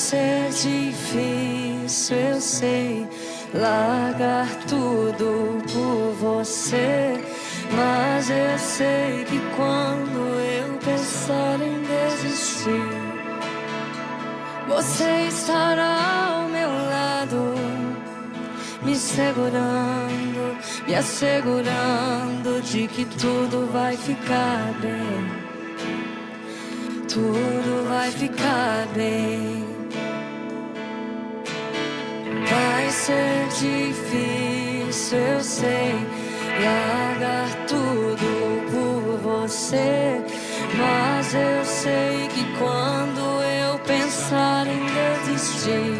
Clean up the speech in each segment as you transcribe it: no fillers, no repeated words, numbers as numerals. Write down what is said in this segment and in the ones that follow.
ser difícil, eu sei, largar tudo por você. Mas eu sei que quando eu pensar em desistir, você estará ao meu lado, me segurando, me assegurando de que tudo vai ficar bem. Tudo vai ficar bem. Vai ser difícil, eu sei, largar tudo por você. Mas eu sei que quando eu pensar em desistir,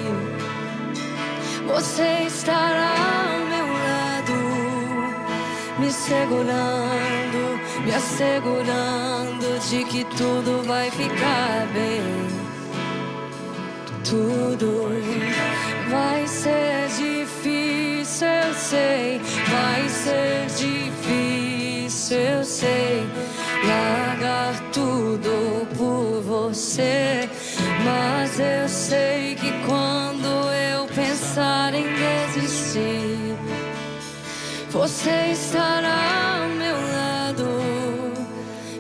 você estará ao meu lado, me segurando, me assegurando de que tudo vai ficar bem. Tudo vai ser difícil, eu sei, vai ser difícil, eu sei, largar tudo por você. Mas eu sei que quando eu pensar em desistir, você estará ao meu lado,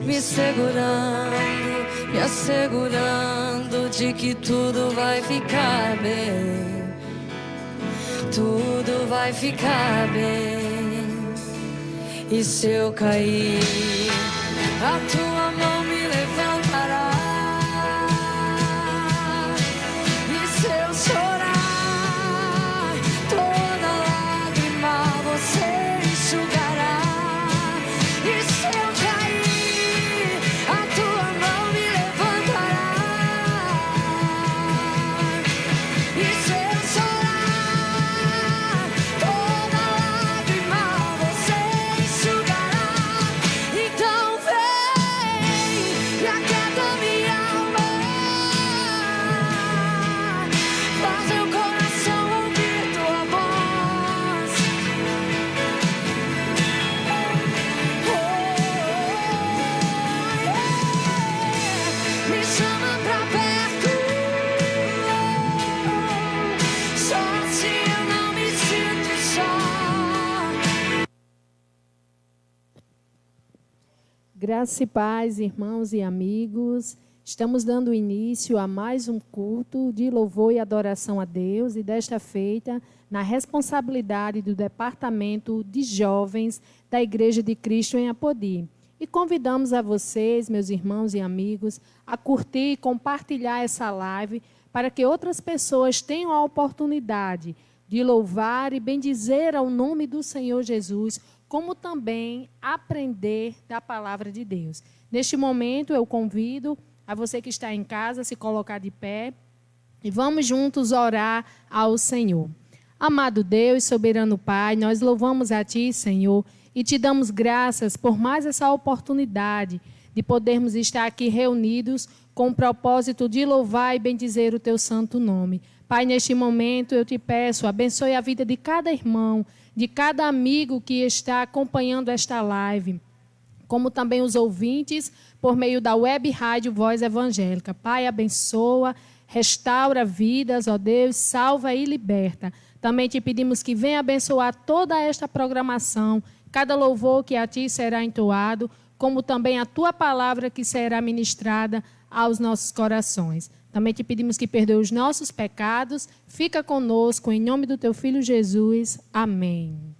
me segurando, me assegurando de que tudo vai ficar bem. Tudo vai ficar bem. E se eu cair, a tua mão me levantará. E se eu chorar, toda lágrima você enxugará. E se eu cair, a tua mão me levantará. E se eu chorar, toda lágrima você enxugará. Então vem e aquieta minha alma, faz meu coração ouvir tua voz. Me chama pra perto, só assim eu não me sinto só. Graça e paz, irmãos e amigos. Estamos dando início a mais um culto de louvor e adoração a Deus, e desta feita, na responsabilidade do Departamento de Jovens da Igreja de Cristo em Apodi. E convidamos a vocês, meus irmãos e amigos, a curtir e compartilhar essa live para que outras pessoas tenham a oportunidade de louvar e bendizer ao nome do Senhor Jesus, como também aprender da palavra de Deus. Neste momento, eu convido a você que está em casa a se colocar de pé e vamos juntos orar ao Senhor. Amado Deus, soberano Pai, nós louvamos a Ti, Senhor, e Te damos graças por mais essa oportunidade de podermos estar aqui reunidos com o propósito de louvar e bendizer o Teu santo nome. Pai, neste momento eu Te peço, abençoe a vida de cada irmão, de cada amigo que está acompanhando esta live, como também os ouvintes por meio da web rádio Voz Evangélica. Pai, abençoa, restaura vidas, ó Deus, salva e liberta. Também Te pedimos que venha abençoar toda esta programação, cada louvor que a Ti será entoado, como também a Tua palavra que será ministrada aos nossos corações. Também Te pedimos que perdoe os nossos pecados. Fica conosco, em nome do Teu Filho Jesus. Amém.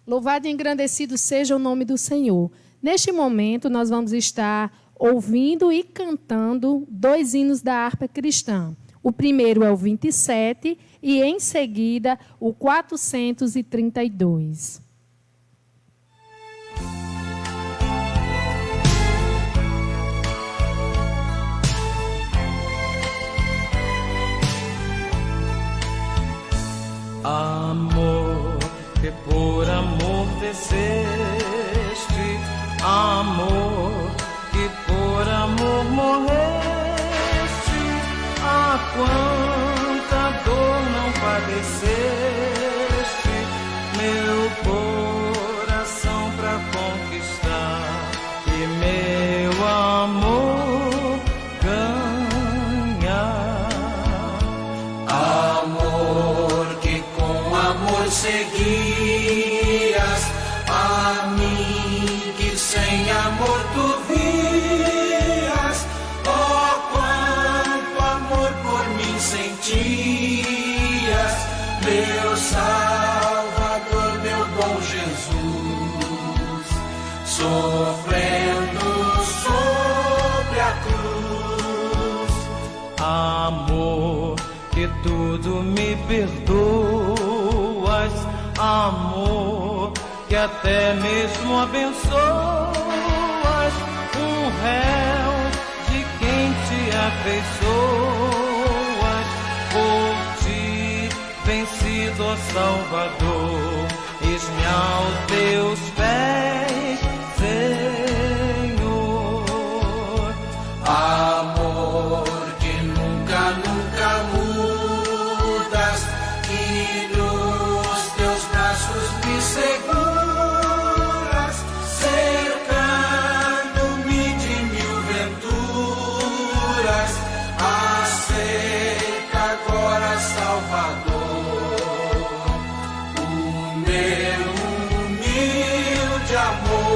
Louvado e engrandecido seja o nome do Senhor. Neste momento, nós vamos estar ouvindo e cantando 2 hinos da harpa cristã. O primeiro é o 27 e, em seguida, o 432. Amor, que por amor desceste, amor, que por amor morreste, a quanta dor não padeceste, meu coração pra conquistar, e meu amor ganhar. meu Salvador, meu bom Jesus, sofrendo sobre a cruz. Amor, que tudo me perdoas, amor, que até mesmo abençoas, um réu de quem te afeiçoas, por ti vencido, ó Salvador, eis-me aos teus pés, Senhor. Amor que nunca, nunca mudas, que nos teus braços me seguras, cercando-me de mil venturas. Aceita agora, Salvador, o meu humilde amor.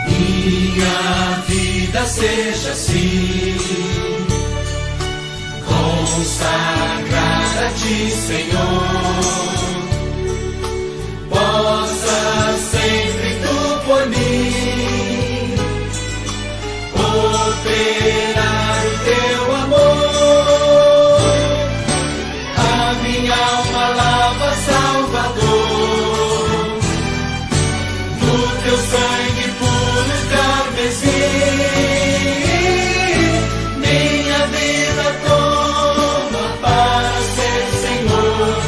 Minha vida seja assim, consagrada a ti, Senhor. Possa sempre tu por mim operar o teu amor. A minha alma lava, Salvador, no teu sangue puro carmesim. Minha vida toma para ser, Senhor,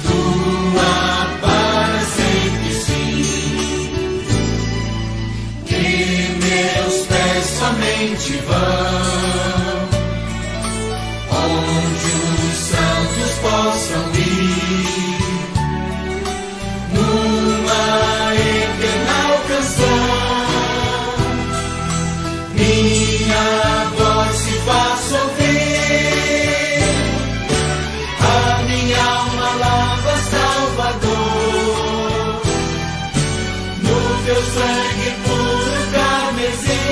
tua para sempre sim. Que meus pés somente vão onde os santos possam ir, numa eterna canção. Minha voz se faça ouvir, a minha alma lava, Salvador, no teu sangue puro carmesim.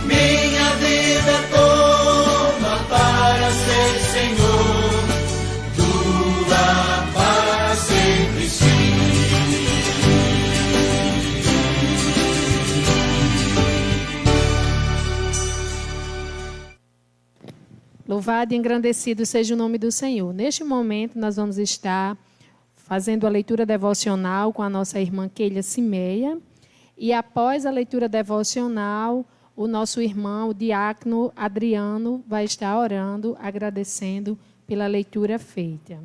Minha vida toma para ser Senhor, tua para sempre sim. Louvado e engrandecido seja o nome do Senhor. Neste momento, nós vamos estar fazendo a leitura devocional com a nossa irmã Keila Cimeia. E após a leitura devocional, o nosso irmão, o diácono Adriano, vai estar orando, agradecendo pela leitura feita.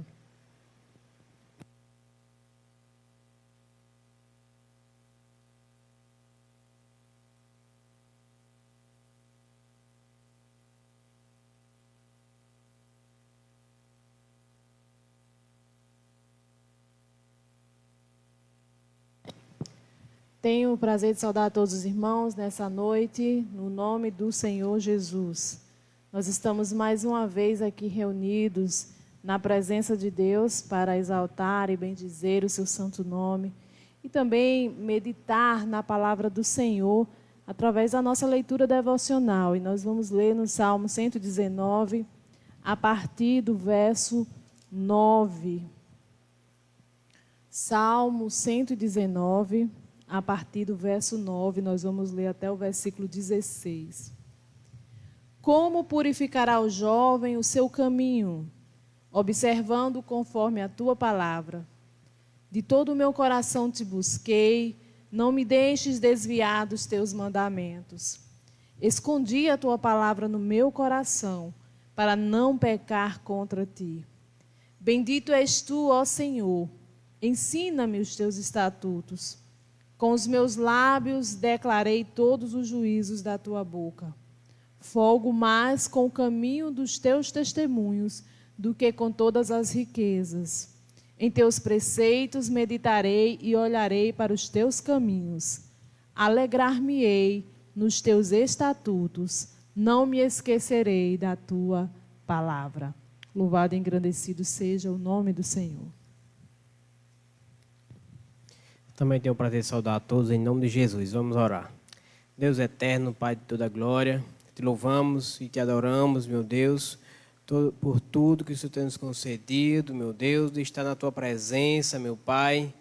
Tenho o prazer de saudar a todos os irmãos nessa noite, no nome do Senhor Jesus. Nós estamos mais uma vez aqui reunidos na presença de Deus para exaltar e bendizer o seu santo nome e também meditar na palavra do Senhor através da nossa leitura devocional. E nós vamos ler no Salmo 119, a partir do verso 9. Salmo 119, a partir do verso 9, nós vamos ler até o versículo 16. Como purificará o jovem o seu caminho, observando conforme a tua palavra? De todo o meu coração te busquei, não me deixes desviar dos teus mandamentos. Escondi a tua palavra no meu coração, para não pecar contra ti. Bendito és tu, ó Senhor, ensina-me os teus estatutos. Com os meus lábios declarei todos os juízos da tua boca. Folgo mais com o caminho dos teus testemunhos do que com todas as riquezas. Em teus preceitos meditarei e olharei para os teus caminhos. Alegrar-me-ei nos teus estatutos, não me esquecerei da tua palavra. Louvado e engrandecido seja o nome do Senhor. Também tenho o prazer de saudar a todos em nome de Jesus. Vamos orar. Deus eterno, Pai de toda glória, te louvamos e te adoramos, meu Deus, por tudo que o Senhor tem nos concedido, meu Deus, de estar na tua presença, meu Pai,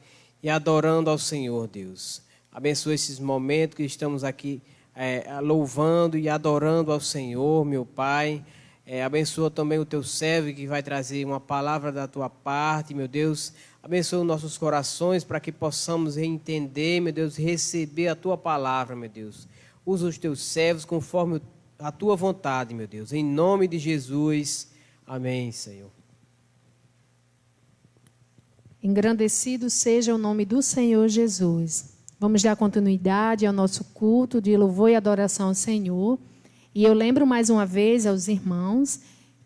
e adorando ao Senhor, Deus. Abençoa esses momentos que estamos aqui louvando e adorando ao Senhor, meu Pai. Abençoa também o teu servo que vai trazer uma palavra da tua parte, meu Deus. Abençoa os nossos corações para que possamos entender, meu Deus, receber a tua palavra, meu Deus. Usa os teus servos conforme a tua vontade, meu Deus. Em nome de Jesus. Amém, Senhor. Engrandecido seja o nome do Senhor Jesus. Vamos dar continuidade ao nosso culto de louvor e adoração ao Senhor. E eu lembro mais uma vez aos irmãos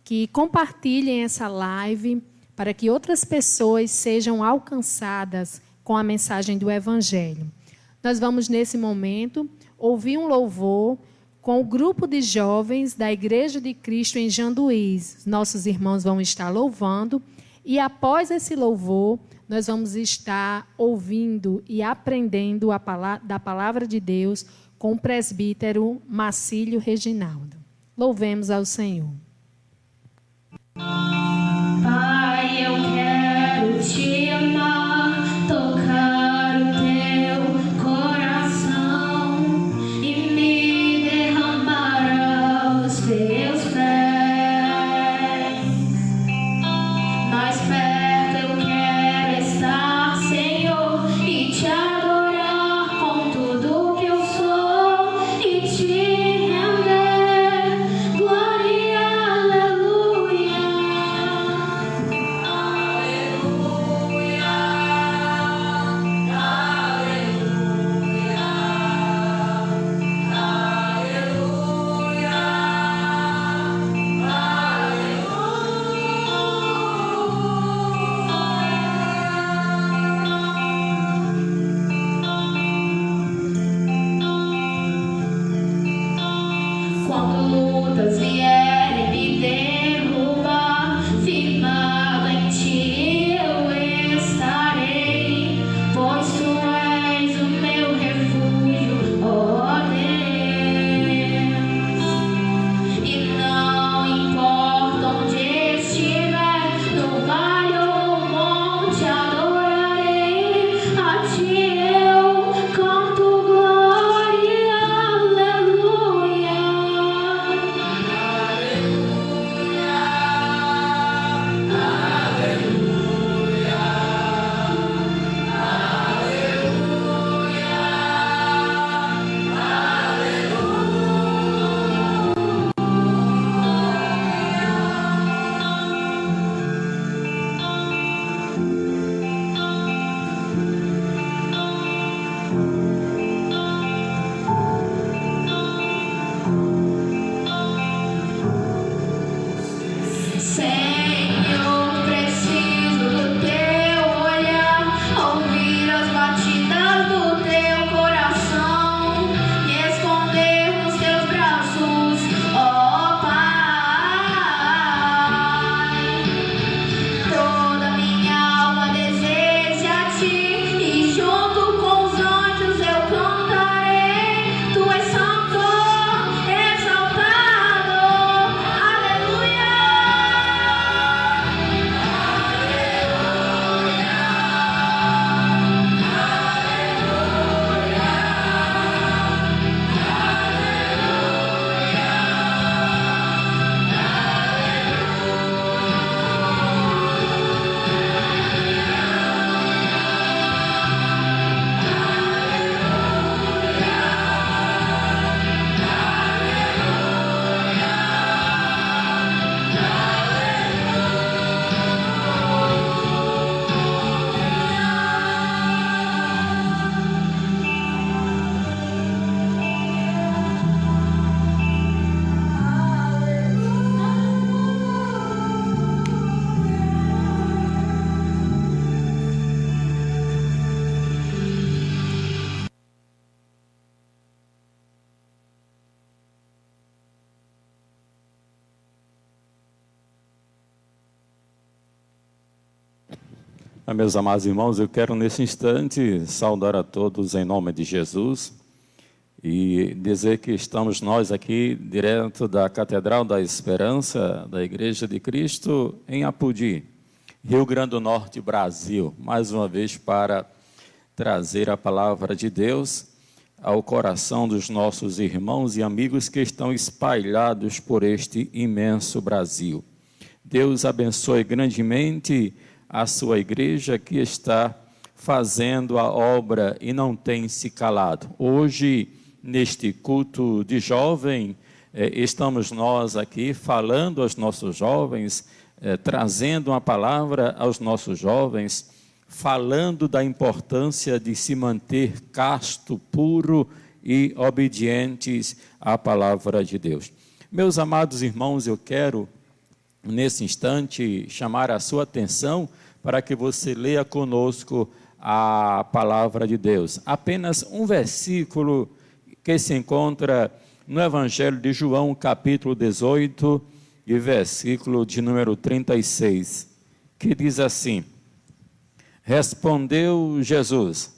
que compartilhem essa live para que outras pessoas sejam alcançadas com a mensagem do Evangelho. Nós vamos, nesse momento, ouvir um louvor com o grupo de jovens da Igreja de Cristo em Janduís. Nossos irmãos vão estar louvando e, após esse louvor, nós vamos estar ouvindo e aprendendo da palavra de Deus com o presbítero Marcílio Reginaldo. Louvemos ao Senhor. Pai, eu quero te amar, tocar o teu coração e me derramar aos teus pés. Mais perto eu quero estar, Senhor, e te adorar com tudo que eu sou e te render. Glória, aleluia. Meus amados irmãos, eu quero nesse instante saudar a todos em nome de Jesus e dizer que estamos nós aqui direto da Catedral da Esperança da Igreja de Cristo em Apodi, Rio Grande do Norte, Brasil, mais uma vez para trazer a palavra de Deus ao coração dos nossos irmãos e amigos que estão espalhados por este imenso Brasil. Deus abençoe grandemente a sua igreja que está fazendo a obra e não tem se calado. Hoje, neste culto de jovem, estamos nós aqui falando aos nossos jovens, trazendo uma palavra aos nossos jovens, falando da importância de se manter casto, puro e obedientes à palavra de Deus. Meus amados irmãos, eu quero, nesse instante, chamar a sua atenção para que você leia conosco a palavra de Deus. Apenas um versículo que se encontra no Evangelho de João, capítulo 18, e versículo de número 36, que diz assim: Respondeu Jesus: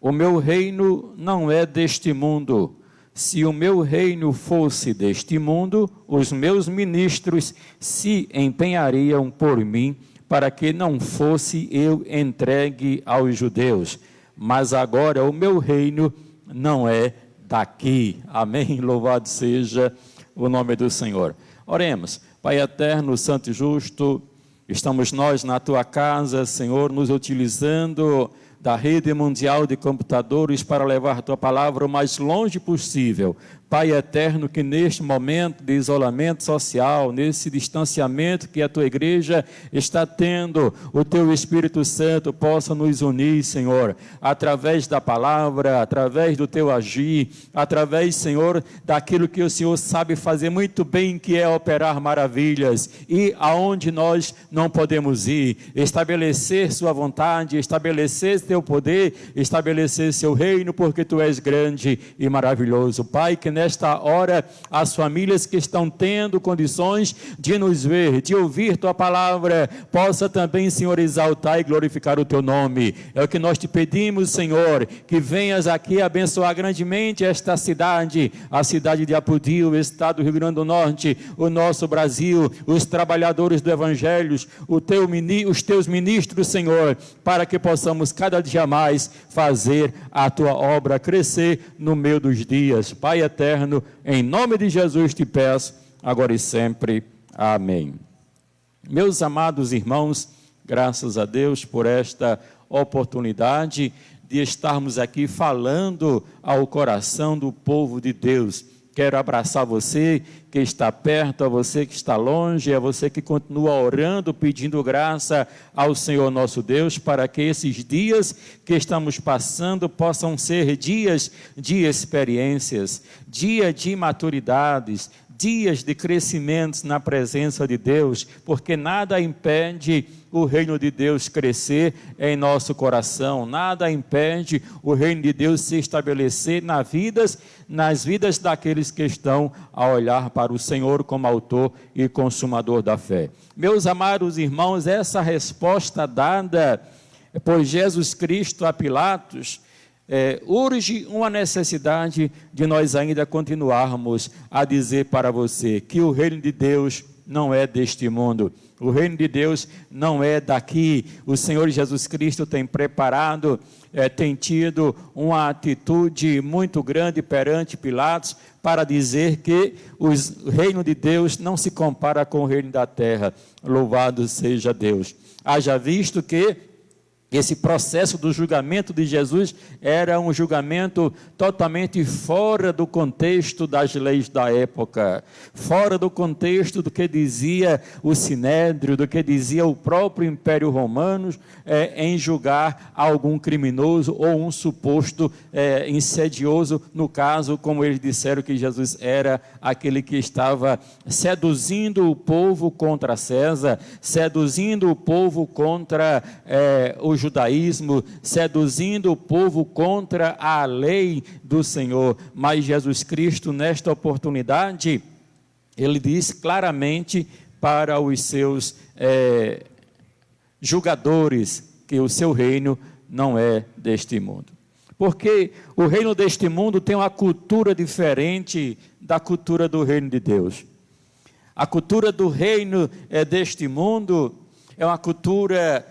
O meu reino não é deste mundo. Se o meu reino fosse deste mundo, os meus ministros se empenhariam por mim, para que não fosse eu entregue aos judeus. Mas agora o meu reino não é daqui. Amém? Louvado seja o nome do Senhor. Oremos. Pai eterno, santo e justo, estamos nós na tua casa, Senhor, nos utilizando da rede mundial de computadores para levar a tua palavra o mais longe possível. Pai eterno, que neste momento de isolamento social, nesse distanciamento que a tua igreja está tendo, o teu Espírito Santo possa nos unir, Senhor, através da palavra, através do teu agir, através, Senhor, daquilo que o Senhor sabe fazer muito bem, que é operar maravilhas, e aonde nós não podemos ir, estabelecer sua vontade, estabelecer teu poder, estabelecer seu reino, porque tu és grande e maravilhoso. Pai, que nesta hora as famílias que estão tendo condições de nos ver, de ouvir tua palavra, possa também, Senhor, exaltar e glorificar o teu nome. É o que nós te pedimos, Senhor, que venhas aqui abençoar grandemente esta cidade, a cidade de Apodi, o estado do Rio Grande do Norte, o nosso Brasil, os trabalhadores do Evangelho, os teus ministros, Senhor, para que possamos cada dia mais fazer a tua obra crescer no meio dos dias. Pai eterno, em nome de Jesus te peço, agora e sempre. Amém. Meus amados irmãos, graças a Deus por esta oportunidade de estarmos aqui falando ao coração do povo de Deus. Quero abraçar você que está perto, a você que está longe, a você que continua orando, pedindo graça ao Senhor nosso Deus, para que esses dias que estamos passando possam ser dias de experiências, dia de maturidades, dias de crescimentos na presença de Deus, porque nada impede o reino de Deus crescer em nosso coração, nada impede o reino de Deus se estabelecer nas vidas daqueles que estão a olhar para o Senhor como autor e consumador da fé. Meus amados irmãos, essa resposta dada por Jesus Cristo a Pilatos, urge uma necessidade de nós ainda continuarmos a dizer para você que o reino de Deus não é deste mundo, o reino de Deus não é daqui. O Senhor Jesus Cristo tem preparado, tem tido uma atitude muito grande perante Pilatos para dizer que o reino de Deus não se compara com o reino da terra. Louvado seja Deus. Haja visto que esse processo do julgamento de Jesus era um julgamento totalmente fora do contexto das leis da época, fora do contexto do que dizia o Sinédrio, do que dizia o próprio Império Romano em julgar algum criminoso ou um suposto insedioso, no caso, como eles disseram que Jesus era aquele que estava seduzindo o povo contra César, seduzindo o povo contra o judaísmo, seduzindo o povo contra a lei do Senhor. Mas Jesus Cristo, nesta oportunidade, ele diz claramente para os seus julgadores, que o seu reino não é deste mundo. Porque o reino deste mundo tem uma cultura diferente da cultura do reino de Deus. A cultura do reino deste mundo é uma cultura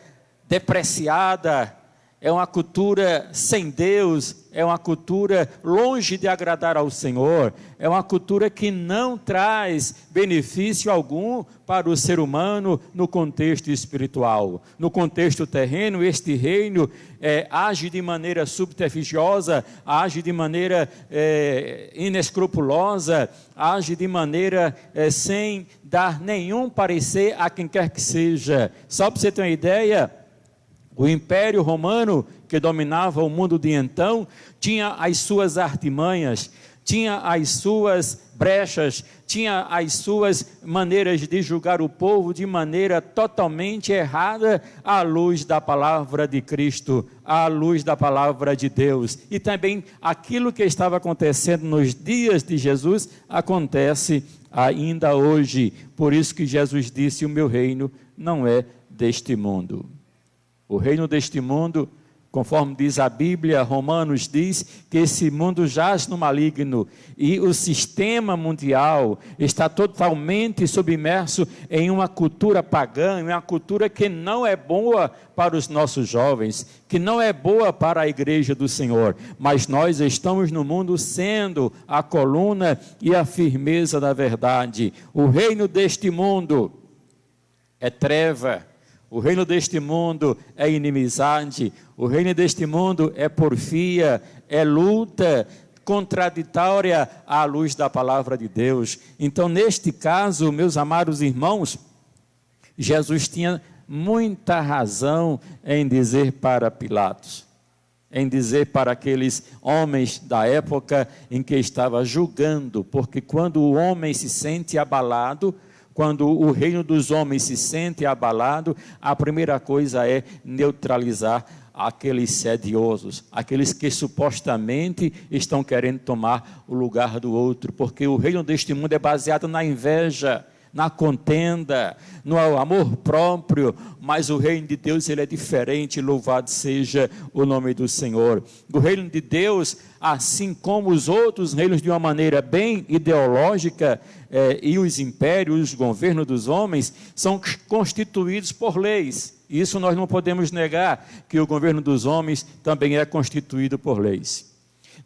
depreciada, é uma cultura sem Deus, é uma cultura longe de agradar ao Senhor, é uma cultura que não traz benefício algum para o ser humano no contexto espiritual. No contexto terreno, este reino age de maneira subterfugiosa, age de maneira inescrupulosa, age de maneira sem dar nenhum parecer a quem quer que seja. Só para você ter uma ideia, o Império Romano, que dominava o mundo de então, tinha as suas artimanhas, tinha as suas brechas, tinha as suas maneiras de julgar o povo de maneira totalmente errada à luz da palavra de Cristo, à luz da palavra de Deus. E também aquilo que estava acontecendo nos dias de Jesus acontece ainda hoje. Por isso que Jesus disse: o meu reino não é deste mundo. O reino deste mundo, conforme diz a Bíblia, Romanos diz que esse mundo jaz no maligno e o sistema mundial está totalmente submerso em uma cultura pagã, em uma cultura que não é boa para os nossos jovens, que não é boa para a igreja do Senhor, mas nós estamos no mundo sendo a coluna e a firmeza da verdade. O reino deste mundo é treva. O reino deste mundo é inimizade, o reino deste mundo é porfia, é luta contraditória à luz da palavra de Deus. Então, neste caso, meus amados irmãos, Jesus tinha muita razão em dizer para Pilatos, em dizer para aqueles homens da época em que estava julgando, porque quando o homem se sente abalado, quando o reino dos homens se sente abalado, a primeira coisa é neutralizar aqueles sediosos, aqueles que supostamente estão querendo tomar o lugar do outro, porque o reino deste mundo é baseado na inveja, na contenda, no amor próprio, mas o reino de Deus ele é diferente, louvado seja o nome do Senhor. O reino de Deus, assim como os outros reinos de uma maneira bem ideológica, e os impérios, os governos dos homens, são constituídos por leis. Isso nós não podemos negar, que o governo dos homens também é constituído por leis.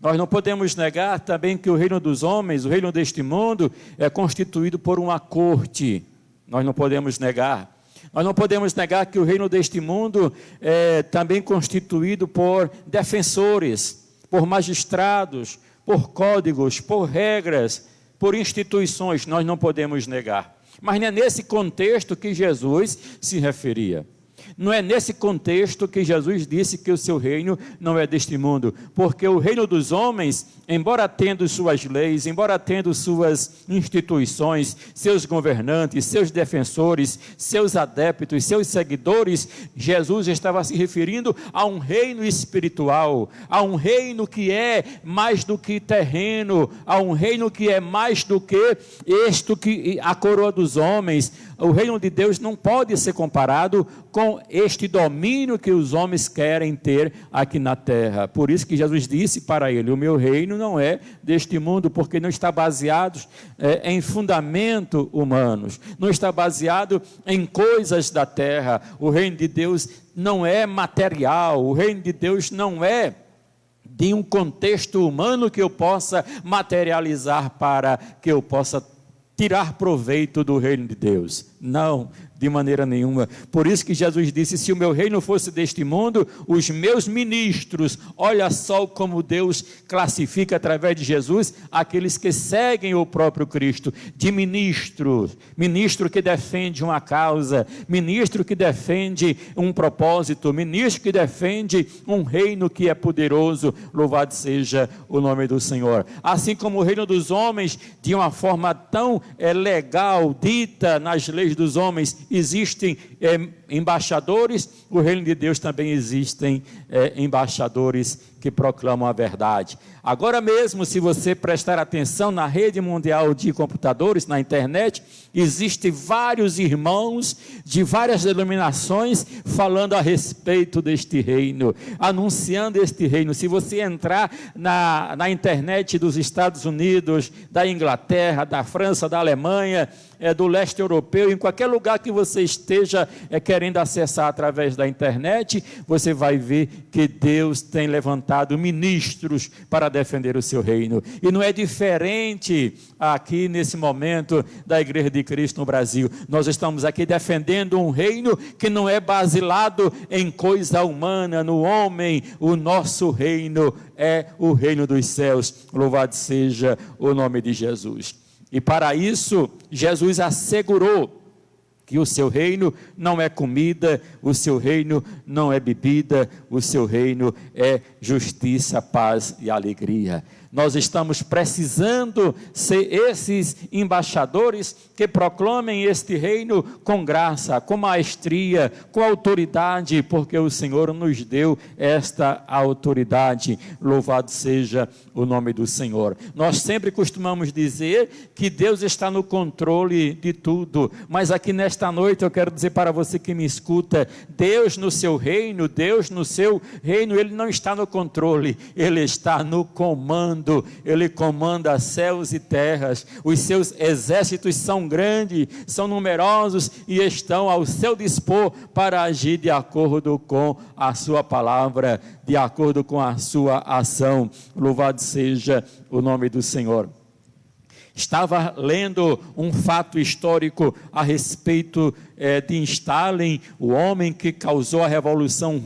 Nós não podemos negar também que o reino dos homens, o reino deste mundo, é constituído por uma corte. Nós não podemos negar. Nós não podemos negar que o reino deste mundo é também constituído por defensores, por magistrados, por códigos, por regras, por instituições. Nós não podemos negar. Mas não é nesse contexto que Jesus se referia. Não é nesse contexto que Jesus disse que o seu reino não é deste mundo, porque o reino dos homens, embora tendo suas leis, embora tendo suas instituições, seus governantes, seus defensores, seus adeptos, seus seguidores, Jesus estava se referindo a um reino espiritual, a um reino que é mais do que terreno, a um reino que é mais do que a coroa dos homens. O reino de Deus não pode ser comparado com este domínio que os homens querem ter aqui na terra. Por isso que Jesus disse para ele: o meu reino não é deste mundo, porque não está baseado em fundamento humanos, não está baseado em coisas da terra. O reino de Deus não é material, o reino de Deus não é de um contexto humano que eu possa materializar para que eu possa tirar proveito do reino de Deus. Não, de maneira nenhuma. Por isso que Jesus disse: se o meu reino fosse deste mundo, os meus ministros, olha só como Deus classifica através de Jesus aqueles que seguem o próprio Cristo, de ministro, ministro que defende uma causa, ministro que defende um propósito, ministro que defende um reino que é poderoso, louvado seja o nome do Senhor. Assim como o reino dos homens, de uma forma tão legal, dita nas leis dos homens, existem embaixadores, o reino de Deus também existem embaixadores que proclamam a verdade. Agora mesmo, se você prestar atenção na rede mundial de computadores, na internet, existem vários irmãos de várias denominações falando a respeito deste reino, anunciando este reino. Se você entrar na internet dos Estados Unidos, da Inglaterra, da França, da Alemanha, do leste europeu, em qualquer lugar que você esteja querendo acessar através da internet, você vai ver que Deus tem levantado ministros para defender o seu reino. E não é diferente aqui nesse momento da Igreja de Cristo no Brasil. Nós estamos aqui defendendo um reino que não é baseado em coisa humana, no homem. O nosso reino é o reino dos céus. Louvado seja o nome de Jesus. E para isso, Jesus assegurou que o seu reino não é comida, o seu reino não é bebida, o seu reino é justiça, paz e alegria. Nós estamos precisando ser esses embaixadores que proclamem este reino com graça, com maestria, com autoridade, porque o Senhor nos deu esta autoridade. Louvado seja o nome do Senhor. Nós sempre costumamos dizer que Deus está no controle de tudo, mas aqui nesta noite eu quero dizer para você que me escuta, Deus no seu reino, Ele não está no controle, Ele está no comando. Ele comanda céus e terras, os seus exércitos são grandes, são numerosos e estão ao seu dispor para agir de acordo com a sua palavra, de acordo com a sua ação. Louvado seja o nome do Senhor. Estava lendo um fato histórico a respeito de Stalin, o homem que causou a revolução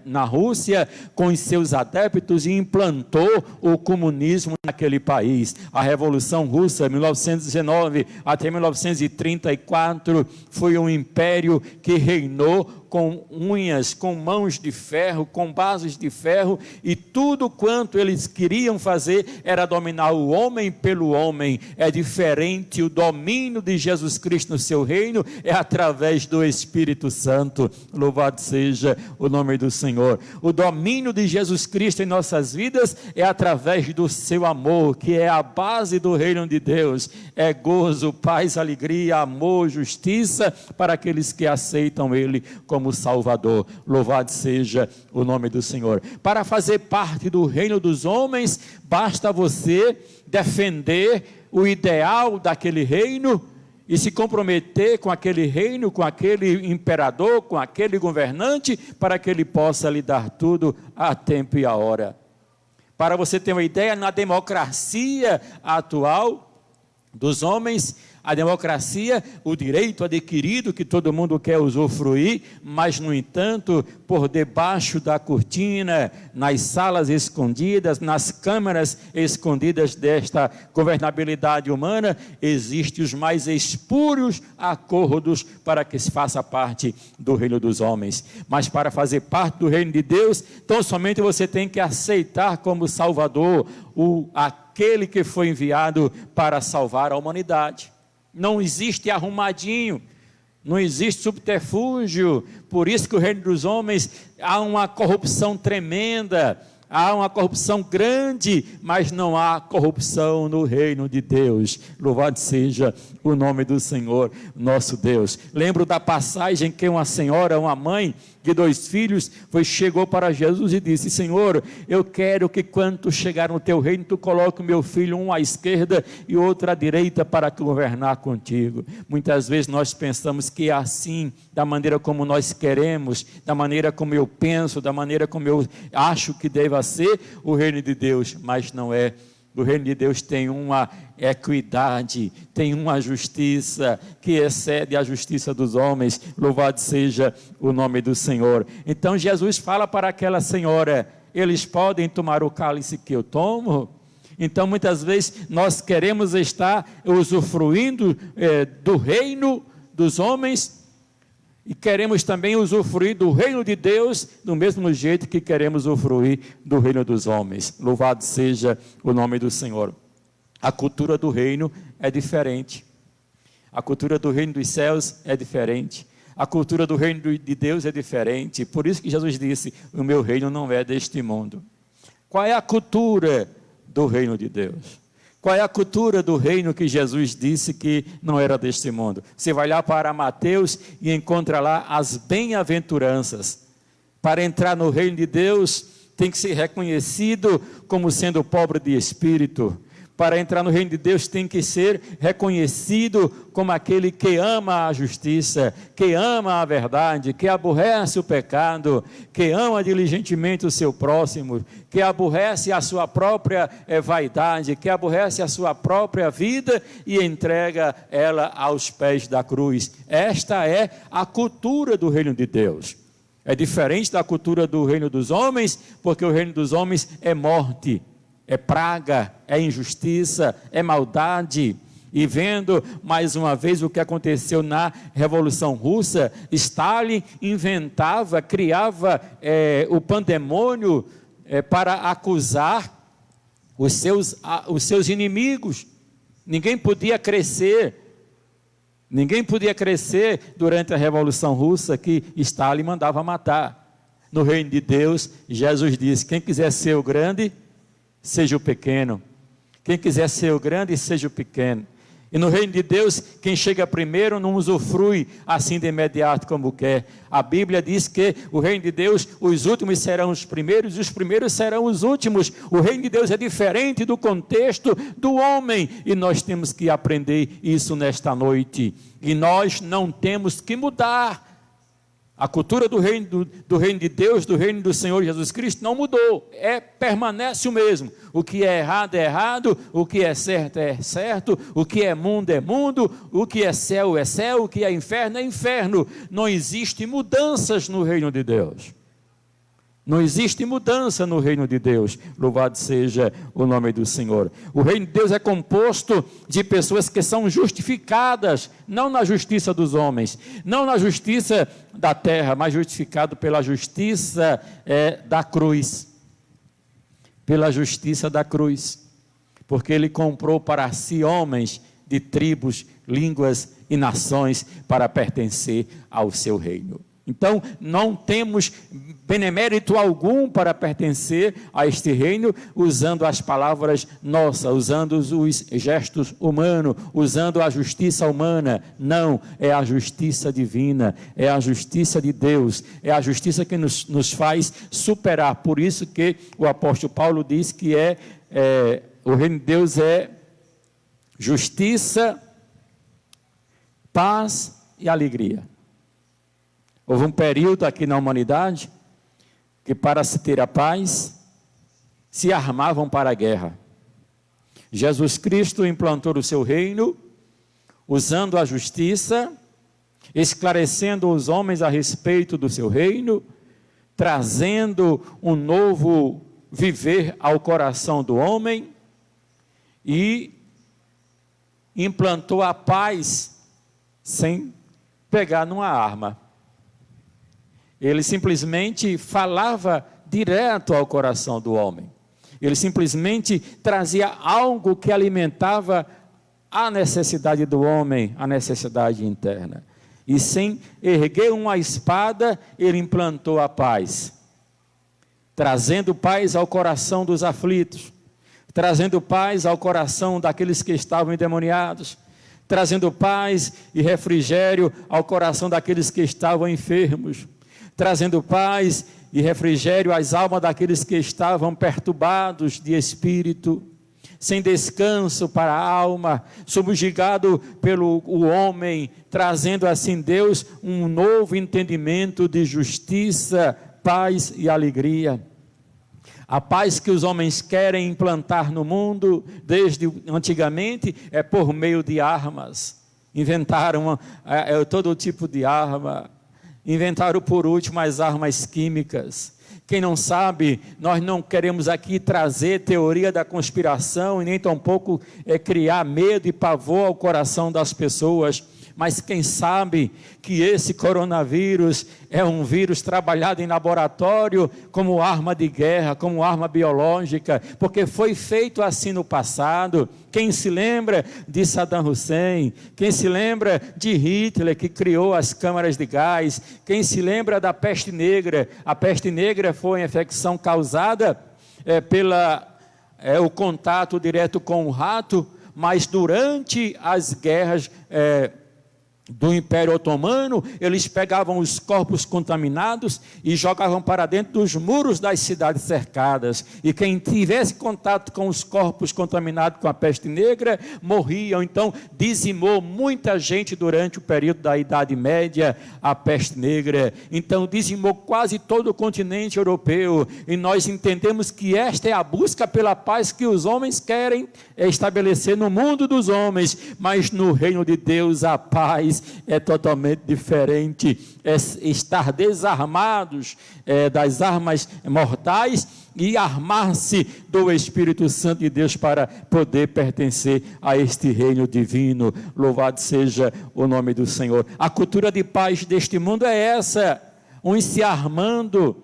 na Rússia com os seus adeptos e implantou o comunismo naquele país. A Revolução Russa, 1919 até 1934, foi um império que reinou com unhas, com mãos de ferro, com bases de ferro, e tudo quanto eles queriam fazer era dominar o homem pelo homem. É diferente o domínio de Jesus Cristo no seu reino, é através do Espírito Santo. Louvado seja o nome do Senhor. O domínio de Jesus Cristo em nossas vidas é através do seu amor, que é a base do reino de Deus. É gozo, paz, alegria, amor, justiça para aqueles que aceitam Ele como Salvador. Louvado seja o nome do Senhor. Para fazer parte do reino dos homens, basta você defender o ideal daquele reino e se comprometer com aquele reino, com aquele imperador, com aquele governante, para que ele possa lhe dar tudo a tempo e a hora. Para você ter uma ideia, na democracia atual dos homens, a democracia, o direito adquirido que todo mundo quer usufruir, mas, no entanto, por debaixo da cortina, nas salas escondidas, nas câmaras escondidas desta governabilidade humana, existem os mais espúrios acordos para que se faça parte do reino dos homens. Mas para fazer parte do reino de Deus, tão somente você tem que aceitar como Salvador aquele que foi enviado para salvar a humanidade. Não existe arrumadinho, não existe subterfúgio. Por isso que o reino dos homens há uma corrupção tremenda, há uma corrupção grande, mas não há corrupção no reino de Deus. Louvado seja o nome do Senhor, nosso Deus. Lembro da passagem que uma senhora, uma mãe de 2 filhos, chegou para Jesus e disse: Senhor, eu quero que quando tu chegar no teu reino, tu coloque o meu filho um à esquerda e outro à direita para governar contigo. Muitas vezes nós pensamos que é assim, da maneira como nós queremos, da maneira como eu penso, da maneira como eu acho que deva ser o reino de Deus, mas não é. O reino de Deus tem uma equidade, tem uma justiça que excede a justiça dos homens. Louvado seja o nome do Senhor. Então Jesus fala para aquela senhora: eles podem tomar o cálice que eu tomo? Então muitas vezes nós queremos estar usufruindo do reino dos homens e queremos também usufruir do reino de Deus do mesmo jeito que queremos usufruir do reino dos homens. Louvado seja o nome do Senhor. A cultura do reino é diferente. A cultura do reino dos céus é diferente. A cultura do reino de Deus é diferente. Por isso que Jesus disse, o meu reino não é deste mundo. Qual é a cultura do reino de Deus? Qual é a cultura do reino que Jesus disse que não era deste mundo? Você vai lá para Mateus e encontra lá as bem-aventuranças. Para entrar no reino de Deus, tem que ser reconhecido como sendo pobre de espírito. Para entrar no reino de Deus tem que ser reconhecido como aquele que ama a justiça, que ama a verdade, que aborrece o pecado, que ama diligentemente o seu próximo, que aborrece a sua própria vaidade, que aborrece a sua própria vida e entrega ela aos pés da cruz. Esta é a cultura do reino de Deus. É diferente da cultura do reino dos homens, porque o reino dos homens é morte, é praga, é injustiça, é maldade. E vendo mais uma vez o que aconteceu na Revolução Russa, Stalin inventava, criava o pandemônio para acusar os seus inimigos. Ninguém podia crescer durante a Revolução Russa, que Stalin mandava matar. No reino de Deus, Jesus disse, quem quiser ser o grande, seja o pequeno. Quem quiser ser o grande, seja o pequeno. E no reino de Deus, quem chega primeiro não usufrui assim de imediato como quer. A Bíblia diz que o reino de Deus, os últimos serão os primeiros e os primeiros serão os últimos. O reino de Deus é diferente do contexto do homem e nós temos que aprender isso nesta noite. E nós não temos que mudar. A cultura do reino de Deus, do reino do Senhor Jesus Cristo não mudou, permanece o mesmo. O que é errado, o que é certo, o que é mundo, o que é céu, o que é inferno. Não existe mudanças no reino de Deus. Não existe mudança no reino de Deus, louvado seja o nome do Senhor. O reino de Deus é composto de pessoas que são justificadas, não na justiça dos homens, não na justiça da terra, mas justificado pela justiça da cruz. Pela justiça da cruz, porque Ele comprou para si homens de tribos, línguas e nações para pertencer ao seu reino. Então, não temos benemérito algum para pertencer a este reino, usando as palavras nossas, usando os gestos humanos, usando a justiça humana. Não, é a justiça divina, é a justiça de Deus, é a justiça que nos faz superar. Por isso que o apóstolo Paulo diz que o reino de Deus é justiça, paz e alegria. Houve um período aqui na humanidade que para se ter a paz, se armavam para a guerra. Jesus Cristo implantou o seu reino, usando a justiça, esclarecendo os homens a respeito do seu reino, trazendo um novo viver ao coração do homem e implantou a paz sem pegar numa arma. Ele simplesmente falava direto ao coração do homem. Ele simplesmente trazia algo que alimentava a necessidade do homem, a necessidade interna. E sem erguer uma espada, ele implantou a paz. Trazendo paz ao coração dos aflitos. Trazendo paz ao coração daqueles que estavam endemoniados. Trazendo paz e refrigério ao coração daqueles que estavam enfermos. Trazendo paz e refrigério às almas daqueles que estavam perturbados de espírito, sem descanso para a alma, subjugado pelo homem, trazendo assim Deus um novo entendimento de justiça, paz e alegria. A paz que os homens querem implantar no mundo, desde antigamente, é por meio de armas. Inventaram todo tipo de arma. Inventaram por último as armas químicas. Quem não sabe, nós não queremos aqui trazer teoria da conspiração e nem tampouco criar medo e pavor ao coração das pessoas, mas quem sabe que esse coronavírus é um vírus trabalhado em laboratório como arma de guerra, como arma biológica, porque foi feito assim no passado. Quem se lembra de Saddam Hussein? Quem se lembra de Hitler, que criou as câmaras de gás? Quem se lembra da peste negra? A peste negra foi uma infecção causada o contato direto com o rato, mas durante as guerras do Império Otomano, eles pegavam os corpos contaminados e jogavam para dentro dos muros das cidades cercadas, e quem tivesse contato com os corpos contaminados com a peste negra, morriam. Então dizimou muita gente durante o período da Idade Média, a peste negra. Então dizimou quase todo o continente europeu, e nós entendemos que esta é a busca pela paz que os homens querem estabelecer no mundo dos homens, mas no reino de Deus a paz é totalmente diferente. É estar desarmados das armas mortais e armar-se do Espírito Santo de Deus para poder pertencer a este reino divino. Louvado seja o nome do Senhor. A cultura de paz deste mundo é essa: uns se armando,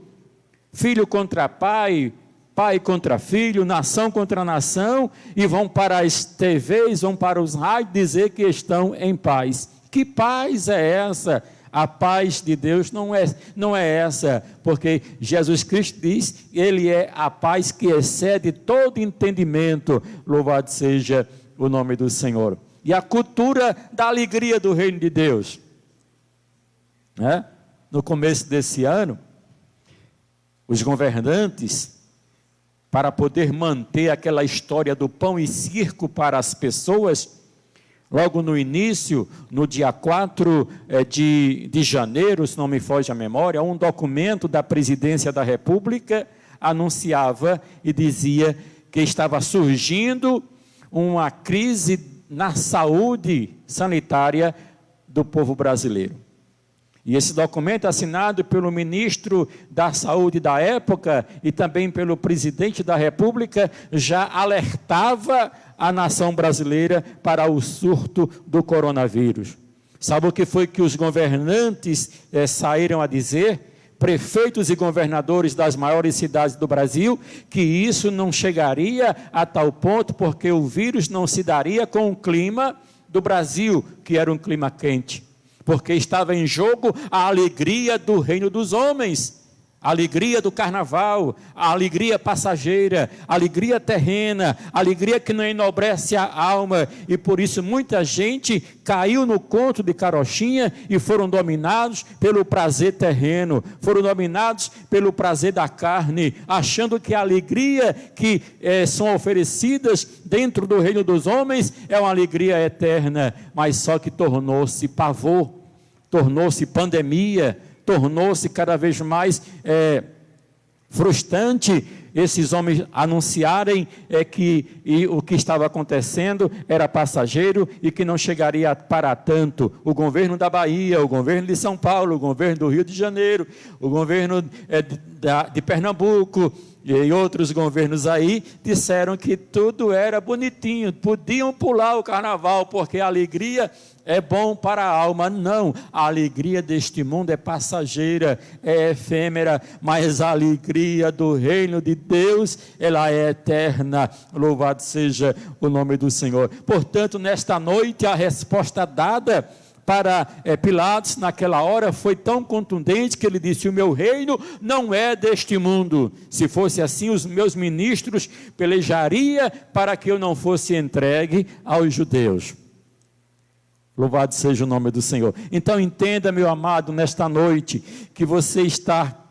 filho contra pai, pai contra filho, nação contra nação, e vão para as TVs, vão para os rádios dizer que estão em paz. Que paz é essa? A paz de Deus não é essa, porque Jesus Cristo diz, Ele é a paz que excede todo entendimento. Louvado seja o nome do Senhor. E a cultura da alegria do reino de Deus, no começo desse ano, os governantes, para poder manter aquela história do pão e circo para as pessoas, logo no início, no dia 4 de janeiro, se não me foge a memória, um documento da Presidência da República anunciava e dizia que estava surgindo uma crise na saúde sanitária do povo brasileiro. E esse documento, assinado pelo ministro da Saúde da época e também pelo presidente da República, já alertava a nação brasileira para o surto do coronavírus. Sabe o que foi que os governantes saíram a dizer? Prefeitos e governadores das maiores cidades do Brasil, que isso não chegaria a tal ponto, porque o vírus não se daria com o clima do Brasil, que era um clima quente, porque estava em jogo a alegria do reino dos homens, a alegria do carnaval, a alegria passageira, a alegria terrena, a alegria que não enobrece a alma. E por isso muita gente caiu no conto de carochinha e foram dominados pelo prazer terreno, foram dominados pelo prazer da carne, achando que a alegria que são oferecidas dentro do reino dos homens é uma alegria eterna, mas só que tornou-se pavor, tornou-se pandemia, tornou-se cada vez mais frustrante esses homens anunciarem que o que estava acontecendo era passageiro e que não chegaria para tanto. O governo da Bahia, o governo de São Paulo, o governo do Rio de Janeiro, o governo de Pernambuco e outros governos aí disseram que tudo era bonitinho, podiam pular o carnaval porque a alegria é bom para a alma. Não, a alegria deste mundo é passageira, é efêmera, mas a alegria do reino de Deus, ela é eterna. Louvado seja o nome do Senhor. Portanto, nesta noite, a resposta dada para Pilatos naquela hora foi tão contundente que ele disse: o meu reino não é deste mundo. Se fosse assim, os meus ministros pelejariam para que eu não fosse entregue aos judeus. Louvado seja o nome do Senhor. Então entenda, meu amado, nesta noite, que você está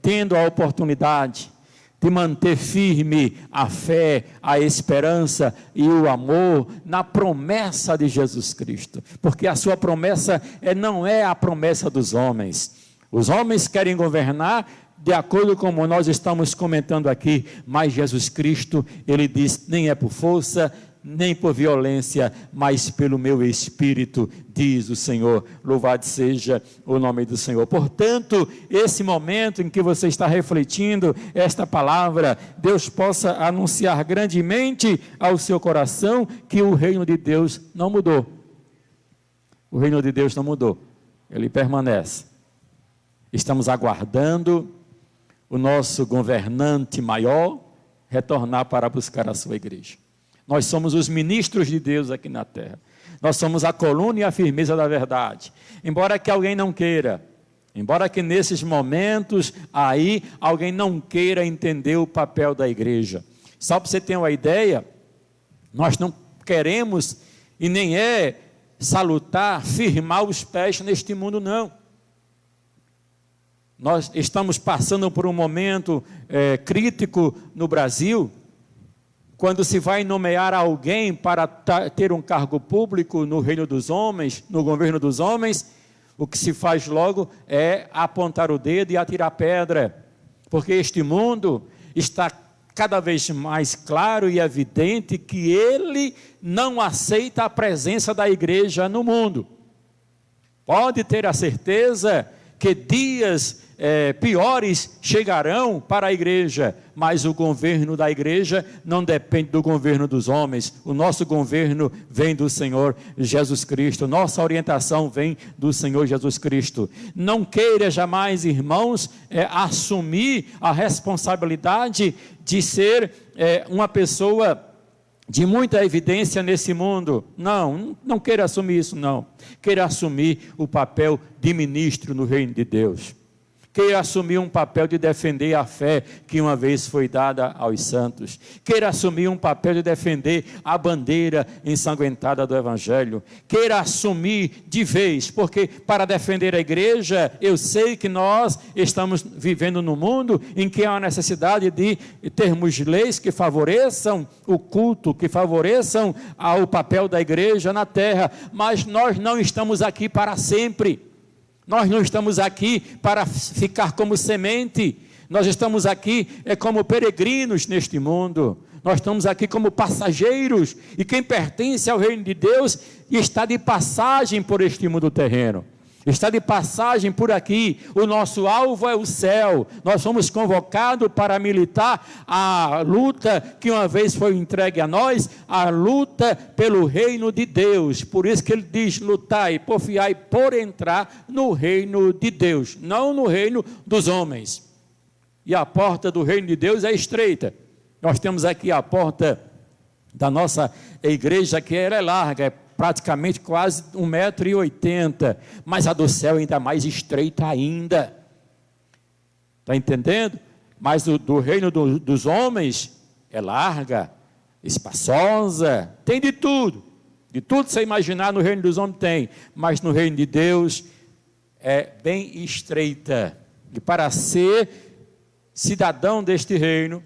tendo a oportunidade de manter firme a fé, a esperança e o amor na promessa de Jesus Cristo, porque a sua promessa não é a promessa dos homens. Os homens querem governar de acordo com como nós estamos comentando aqui, mas Jesus Cristo, ele diz, nem é por força, nem por violência, mas pelo meu Espírito, diz o Senhor. Louvado seja o nome do Senhor. Portanto, esse momento em que você está refletindo esta palavra, Deus possa anunciar grandemente ao seu coração que o reino de Deus não mudou. O reino de Deus não mudou, ele permanece. Estamos aguardando o nosso governante maior retornar para buscar a sua igreja. Nós somos os ministros de Deus aqui na terra. Nós somos a coluna e a firmeza da verdade. Embora que alguém não queira, embora que nesses momentos aí alguém não queira entender o papel da igreja. Só para você ter uma ideia, nós não queremos e nem é salutar, firmar os pés neste mundo, não. Nós estamos passando por um momento crítico no Brasil, quando se vai nomear alguém para ter um cargo público no reino dos homens, no governo dos homens, o que se faz logo é apontar o dedo e atirar pedra, porque este mundo está cada vez mais claro e evidente que ele não aceita a presença da igreja no mundo. Pode ter a certeza que dias piores chegarão para a igreja, mas o governo da igreja não depende do governo dos homens. O nosso governo vem do Senhor Jesus Cristo, nossa orientação vem do Senhor Jesus Cristo. Não queira jamais, irmãos, assumir a responsabilidade de ser uma pessoa de muita evidência nesse mundo. Não queira assumir isso, não. Queira assumir o papel de ministro no reino de Deus. Queira assumir um papel de defender a fé que uma vez foi dada aos santos. Queira assumir um papel de defender a bandeira ensanguentada do Evangelho. Queira assumir de vez, porque para defender a igreja, eu sei que nós estamos vivendo num mundo em que há a necessidade de termos leis que favoreçam o culto, que favoreçam o papel da igreja na terra, mas nós não estamos aqui para sempre. Nós não estamos aqui para ficar como semente, nós estamos aqui como peregrinos neste mundo, nós estamos aqui como passageiros, e quem pertence ao reino de Deus está de passagem por este mundo terreno, está de passagem por aqui. O nosso alvo é o céu. Nós somos convocados para militar a luta que uma vez foi entregue a nós, a luta pelo reino de Deus. Por isso que ele diz: lutai, porfiai por entrar no reino de Deus, não no reino dos homens. E a porta do reino de Deus é estreita. Nós temos aqui a porta da nossa igreja, que ela é larga, praticamente quase 1,80 m, mas a do céu ainda mais estreita ainda. Está entendendo? Mas do reino dos homens é larga, espaçosa, tem de tudo que você imaginar no reino dos homens tem, mas no reino de Deus é bem estreita. E para ser cidadão deste reino,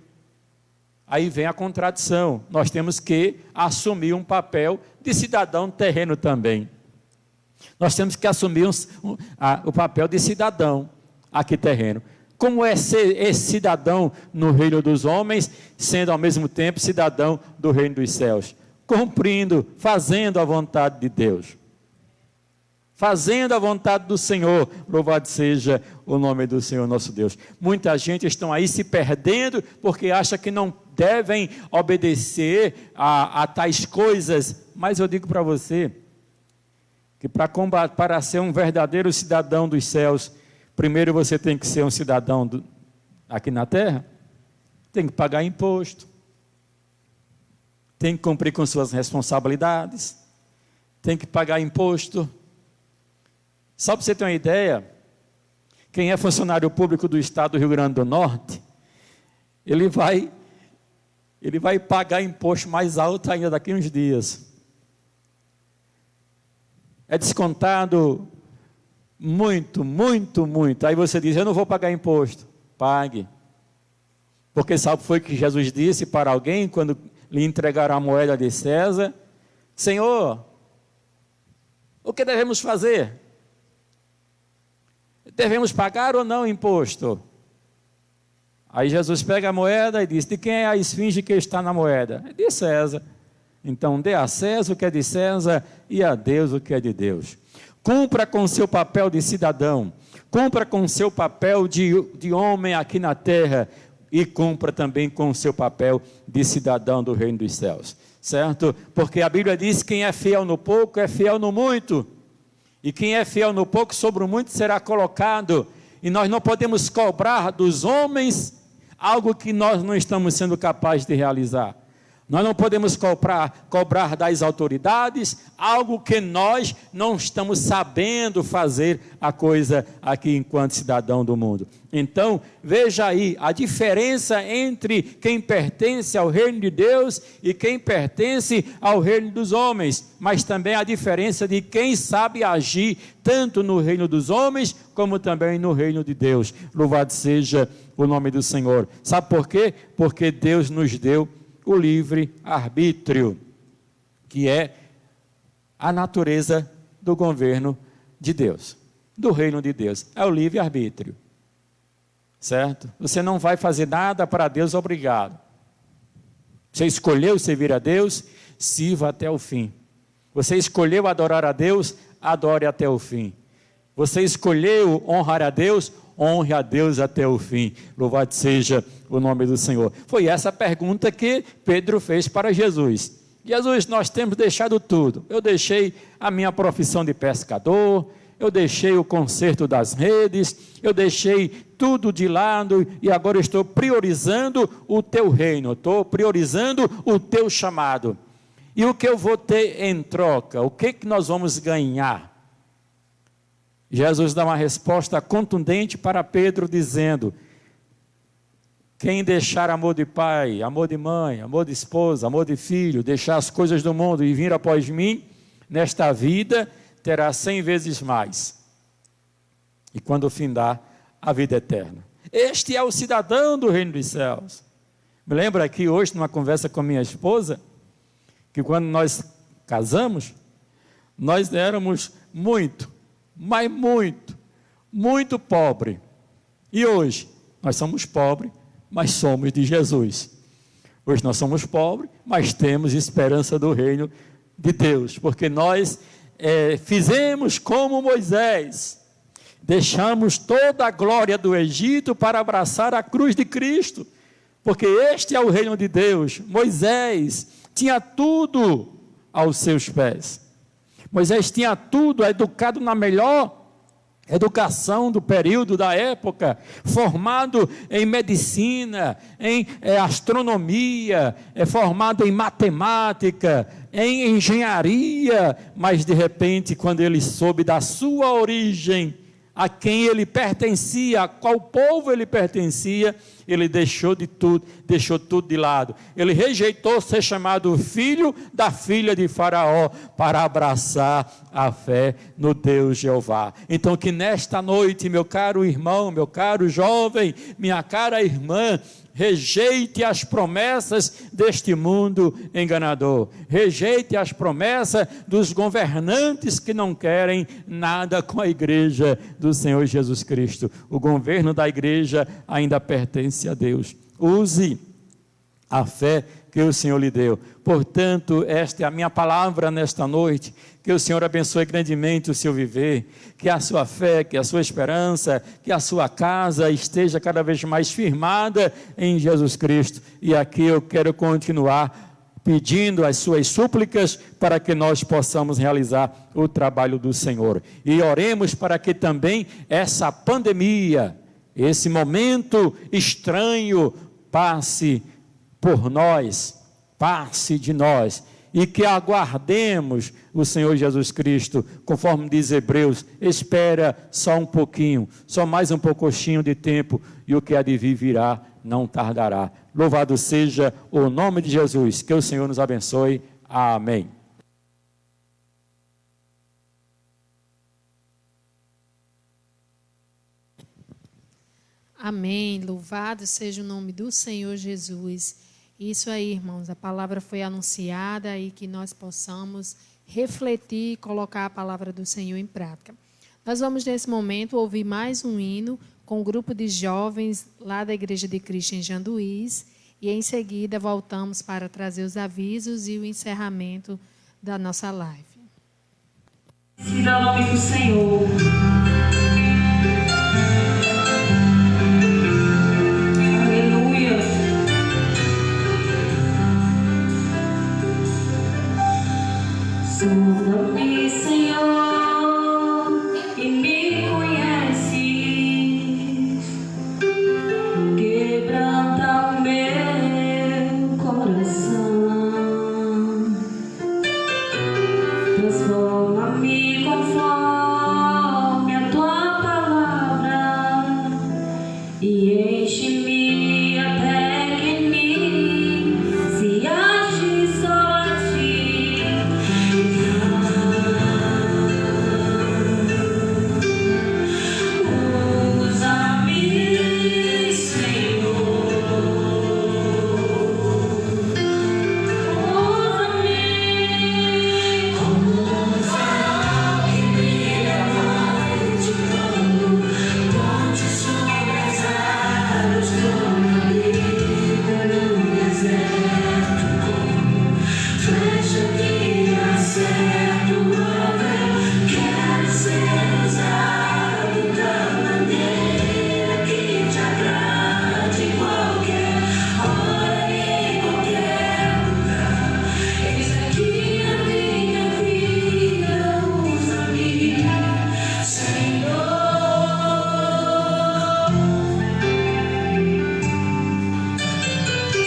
aí vem a contradição. Nós temos que assumir um papel de cidadão terreno também. Nós temos que assumir o papel de cidadão aqui terreno. Como é ser esse cidadão no reino dos homens, sendo ao mesmo tempo cidadão do reino dos céus? Cumprindo, fazendo a vontade de Deus. Fazendo a vontade do Senhor, louvado seja o nome do Senhor nosso Deus. Muita gente está aí se perdendo porque acha que não devem obedecer a tais coisas, mas eu digo para você que para ser um verdadeiro cidadão dos céus, primeiro você tem que ser um cidadão aqui na terra, tem que pagar imposto, tem que cumprir com suas responsabilidades, tem que pagar imposto. Só para você ter uma ideia, quem é funcionário público do estado do Rio Grande do Norte, ele vai pagar imposto mais alto ainda daqui a uns dias. É descontado muito, muito, muito. Aí você diz: eu não vou pagar imposto. Pague. Porque sabe o que foi que Jesus disse para alguém quando lhe entregaram a moeda de César? Senhor, o que devemos fazer? Devemos pagar ou não imposto? Aí Jesus pega a moeda e diz: de quem é a esfinge que está na moeda? É de César. Então dê a César o que é de César e a Deus o que é de Deus. Cumpra com o seu papel de cidadão, cumpra com o seu papel de homem aqui na terra, e cumpra também com o seu papel de cidadão do reino dos céus, certo? Porque a Bíblia diz: quem é fiel no pouco é fiel no muito. E quem é fiel no pouco, sobre o muito será colocado. E nós não podemos cobrar dos homens algo que nós não estamos sendo capazes de realizar. Nós não podemos cobrar das autoridades algo que nós não estamos sabendo fazer a coisa aqui enquanto cidadão do mundo. Então, veja aí a diferença entre quem pertence ao reino de Deus e quem pertence ao reino dos homens, mas também a diferença de quem sabe agir tanto no reino dos homens como também no reino de Deus. Louvado seja o nome do Senhor. Sabe por quê? Porque Deus nos deu o livre-arbítrio, que é a natureza do governo de Deus, do reino de Deus, é o livre-arbítrio, certo? Você não vai fazer nada para Deus obrigado. Você escolheu servir a Deus, sirva até o fim. Você escolheu adorar a Deus, adore até o fim. Você escolheu honrar a Deus, honre a Deus até o fim. Louvado seja o nome do Senhor. Foi essa a pergunta que Pedro fez para Jesus. Jesus, nós temos deixado tudo. Eu deixei a minha profissão de pescador, eu deixei o conserto das redes, eu deixei tudo de lado e agora estou priorizando o teu reino, estou priorizando o teu chamado. E o que eu vou ter em troca? O que nós vamos ganhar? Jesus dá uma resposta contundente para Pedro, dizendo: quem deixar amor de pai, amor de mãe, amor de esposa, amor de filho, deixar as coisas do mundo e vir após mim, nesta vida terá 100 vezes mais. E quando findar, a vida eterna. Este é o cidadão do reino dos céus. Me lembro aqui hoje, numa conversa com minha esposa, que quando nós casamos, nós éramos muito, mas muito pobre. E hoje, nós somos pobres, mas somos de Jesus. Hoje nós somos pobres, mas temos esperança do reino de Deus, porque nós fizemos como Moisés, deixamos toda a glória do Egito para abraçar a cruz de Cristo, porque este é o reino de Deus. Moisés tinha tudo aos seus pés. Moisés tinha tudo, educado na melhor educação do período, da época, formado em medicina, em astronomia, formado em matemática, em engenharia, mas de repente, quando ele soube da sua origem, a quem ele pertencia, a qual povo ele pertencia, ele deixou tudo de lado. Ele rejeitou ser chamado filho da filha de Faraó para abraçar a fé no Deus Jeová. Então que nesta noite, meu caro irmão, meu caro jovem, minha cara irmã, rejeite as promessas deste mundo enganador. Rejeite as promessas dos governantes que não querem nada com a igreja do Senhor Jesus Cristo. O governo da igreja ainda pertence a Deus. Use a fé que o Senhor lhe deu. Portanto, esta é a minha palavra nesta noite. Que o Senhor abençoe grandemente o seu viver, que a sua fé, que a sua esperança, que a sua casa esteja cada vez mais firmada em Jesus Cristo. E aqui eu quero continuar pedindo as suas súplicas para que nós possamos realizar o trabalho do Senhor. E oremos para que também essa pandemia, esse momento estranho, passe por nós, passe de nós, e que aguardemos o Senhor Jesus Cristo, conforme diz Hebreus, espera só um pouquinho, só mais um pouquinho de tempo, e o que há de vir virá, não tardará. Louvado seja o nome de Jesus, que o Senhor nos abençoe. Amém. Amém. Louvado seja o nome do Senhor Jesus. Isso aí, irmãos, a palavra foi anunciada e que nós possamos refletir e colocar a palavra do Senhor em prática. Nós vamos, nesse momento, ouvir mais um hino com um grupo de jovens lá da Igreja de Cristo em Janduís e, em seguida, voltamos para trazer os avisos e o encerramento da nossa live. Ensina o nome do Senhor. Sonda-me, Senhor, e enche-me até que em mim se ache só a ti. Usa-me, Senhor.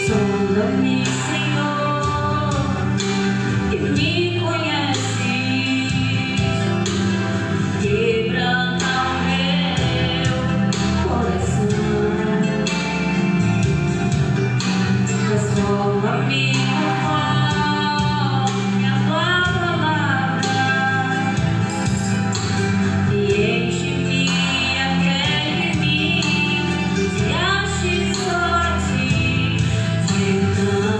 Sonda-me, Senhor, e me conheces. Quebranta o meu coração. Transforma-me conforme a tua palavra e enche-me até de mim se ache só a ti. Então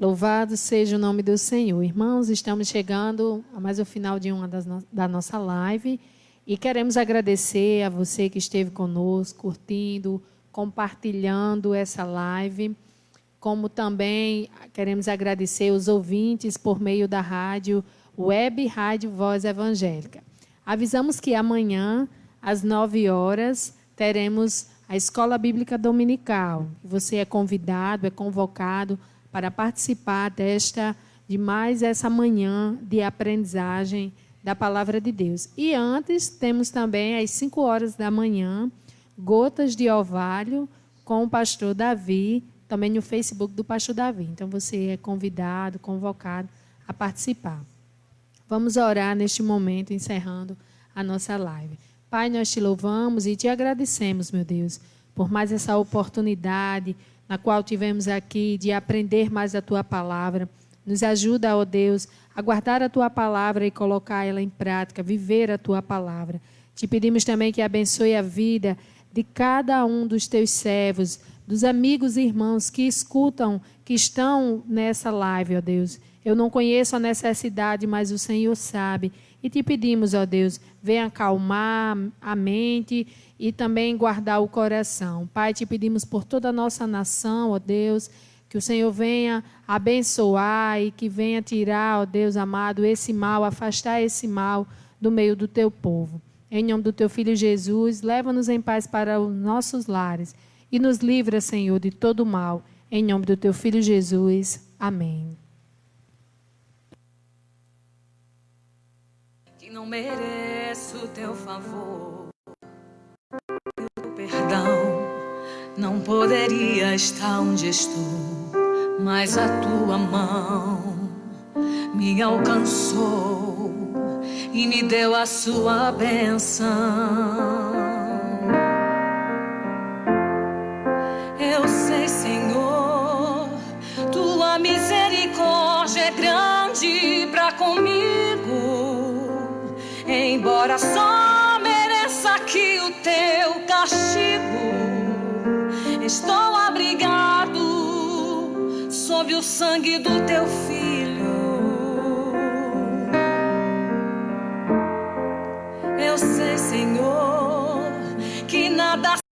Louvado seja o nome do Senhor. Irmãos, estamos chegando a mais o final de da nossa live e queremos agradecer a você que esteve conosco, curtindo, compartilhando essa live, como também queremos agradecer os ouvintes por meio da rádio Web Rádio Voz Evangélica. Avisamos que amanhã, às 9 horas, teremos a Escola Bíblica Dominical. Você é convidado, é convocado para participar de mais essa manhã de aprendizagem da Palavra de Deus. E antes, temos também às 5 horas da manhã, Gotas de Orvalho, com o pastor Davi, também no Facebook do pastor Davi. Então, você é convidado, convocado a participar. Vamos orar neste momento, encerrando a nossa live. Pai, nós te louvamos e te agradecemos, meu Deus, por mais essa oportunidade na qual tivemos aqui de aprender mais a Tua Palavra. Nos ajuda, ó Deus, a guardar a Tua Palavra e colocar ela em prática, viver a Tua Palavra. Te pedimos também que abençoe a vida de cada um dos Teus servos, dos amigos e irmãos que escutam, que estão nessa live, ó Deus. Eu não conheço a necessidade, mas o Senhor sabe. E te pedimos, ó Deus, venha acalmar a mente e também guardar o coração. Pai, te pedimos por toda a nossa nação, ó Deus, que o Senhor venha abençoar e que venha tirar, ó Deus amado, esse mal, afastar esse mal do meio do teu povo. Em nome do teu Filho Jesus, leva-nos em paz para os nossos lares e nos livra, Senhor, de todo mal. Em nome do teu Filho Jesus. Amém. Não mereço o teu favor, o perdão. Não poderia estar onde estou, mas a tua mão me alcançou e me deu a sua bênção. Eu sei, Senhor, tua misericórdia é grande pra comigo. Embora só mereça aqui o teu castigo, estou abrigado sob o sangue do teu Filho.